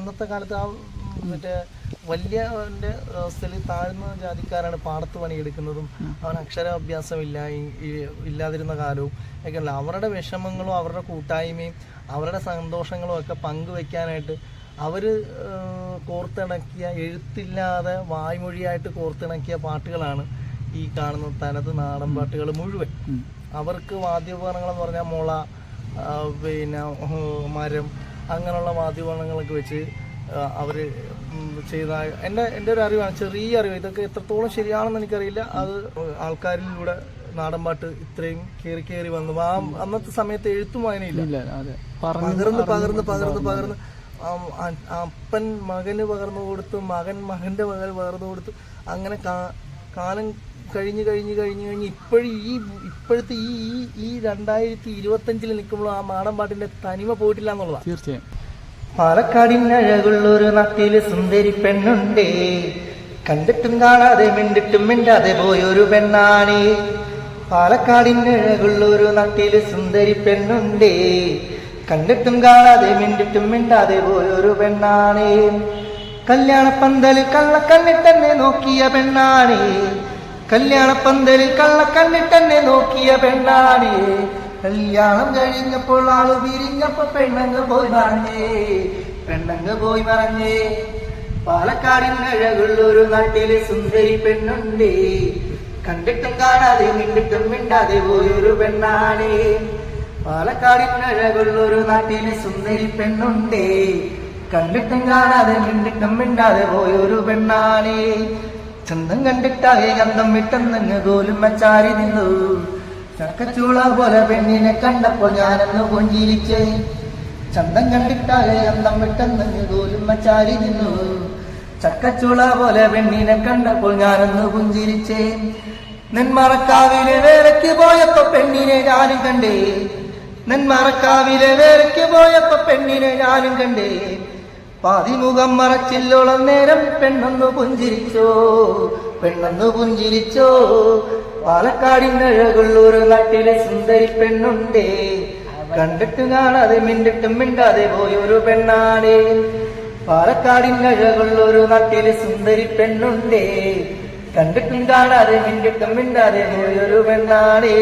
അന്നത്തെ കാലത്ത് ആ മറ്റേ വലിയ അവസ്ഥയിൽ താഴ്ന്ന ജാതിക്കാരാണ് പാടത്ത് പണിയെടുക്കുന്നതും അവൻ അക്ഷരാഭ്യാസം ഇല്ലാതിരുന്ന കാലവും ഒക്കെയല്ല. അവരുടെ വിഷമങ്ങളും അവരുടെ കൂട്ടായ്മയും അവരുടെ സന്തോഷങ്ങളും ഒക്കെ പങ്കുവെക്കാനായിട്ട് അവർ കോർത്തിണക്കിയ, എഴുത്തില്ലാതെ വായ്മൊഴിയായിട്ട് കോർത്തിണക്കിയ പാട്ടുകളാണ് ഈ കാണുന്ന തനത് നാടൻ പാട്ടുകൾ മുഴുവൻ. അവർക്ക് വാദ്യോപകരണങ്ങളെന്ന് പറഞ്ഞാൽ മുള, പിന്നെ മരം, അങ്ങനെയുള്ള വാദ്യോപകരണങ്ങളൊക്കെ വെച്ച് അവർ ചെയ്ത എൻ്റെ ഒരു അറിവാണ്, ചെറിയ അറിവ്. ഇതൊക്കെ എത്രത്തോളം ശരിയാണെന്ന് എനിക്കറിയില്ല. അത് ആൾക്കാരിലൂടെ നാടൻ പാട്ട് ഇത്രയും കയറി വന്നു. അന്നത്തെ സമയത്ത് എഴുത്തും വായനയില്ല, പകർന്ന് അപ്പൻ മകന് പകർന്നു കൊടുത്തു, മകൻ മകന്റെ മകൻ പകർന്നു കൊടുത്തു. അങ്ങനെ കാലം കഴിഞ്ഞ് ഇപ്പോഴത്തെ ഈ 2025 നിൽക്കുമ്പോൾ ആ നാടൻ പാട്ടിന്റെ തനിമ പോയിട്ടില്ല എന്നുള്ളതാണ്. തീർച്ചയായും. പാലക്കാടിനഴകുള്ളൊരു നാട്ടില് സുന്ദരി പെണ്ണുണ്ടേ, കണ്ടിട്ടും കാണാതെ മിണ്ടിട്ടും മിണ്ടാതെ പോയൊരു പെണ്ണാണേ. പാലക്കാടിനഴകുള്ളൊരു നാട്ടില് സുന്ദരി പെണ്ണുണ്ടേ, കണ്ടിട്ടും കാണാതെ മിണ്ടിട്ടും മിണ്ടാതെ പോയൊരു പെണ്ണാണേ. കല്യാണപ്പന്തലിൽ കള്ളക്കണ്ണിട്ടെന്നെ നോക്കിയ പെണ്ണാണേ, കല്യാണപ്പന്തലിൽ കള്ളക്കണ്ണിട്ടെന്നെ നോക്കിയ പെണ്ണാണേ. കല്യാണം കഴിഞ്ഞപ്പോൾ ആള് പിരിഞ്ഞപ്പോ പെണ്ണങ്ങ് പോയി മറഞ്ഞേ. പാലക്കാടിനഴകുള്ളൊരു നാട്ടില് സുന്ദരി പെണ്ണുണ്ടേ, കണ്ടിട്ടും കാണാതെ മിണ്ടിട്ടും മിണ്ടാതെ പോയൊരു പെണ്ണാണേ. പാലക്കാടിനഴകുള്ളൊരു നാട്ടില് സുന്ദരി പെണ്ണുണ്ടേ, കണ്ടിട്ടും കാണാതെ മിണ്ടിട്ടും മിണ്ടാതെ പോയൊരു പെണ്ണാണേ. ചന്തം കണ്ടിട്ടാകെ ഗന്ധം വിട്ടെന്നങ്ങ് കോലും വച്ചാരി നിന്നു. ചക്കച്ചൂള പോലെ പെണ്ണിനെ കണ്ടപ്പോൾ ഞാനെന്ന് പുഞ്ചിരിച്ചേ. ചന്തം കണ്ടിട്ടാകെ ഗന്ധം വിട്ടെന്നങ്ങ് കോലും വച്ചാരി നിന്നു. ചക്കച്ചൂള പോലെ പെണ്ണിനെ കണ്ടപ്പോൾ ഞാനെന്ന് പുഞ്ചിരിച്ചേ. നെന്മറക്കാവിലെ വേലയ്ക്ക് പോയപ്പോ പെണ്ണിനെ ഞാനും കണ്ടേ, നെന്മറക്കാവിലെ വേലയ്ക്ക് പോയപ്പോ പെണ്ണിനെ ഞാനും കണ്ടേ. പാതിമുഖം മറച്ചില്ലോളം നേരം പെണ്ണൊന്നു പുഞ്ചിരിച്ചോ. പാലക്കാടിനഴകുള്ളൊരു നാട്ടിലെ സുന്ദരി പെണ്ണുണ്ടേ, കണ്ടിട്ട് കാണാതെ മിണ്ടിട്ടും മിണ്ടാതെ പോയൊരു പെണ്ണാണേ. പാലക്കാടിനഴകുള്ളൊരു നാട്ടിലെ സുന്ദരി പെണ്ണുണ്ടേ, കണ്ടിട്ടും കാണാതെ മിണ്ടിട്ടും മിണ്ടാതെ പോയൊരു പെണ്ണാണേ.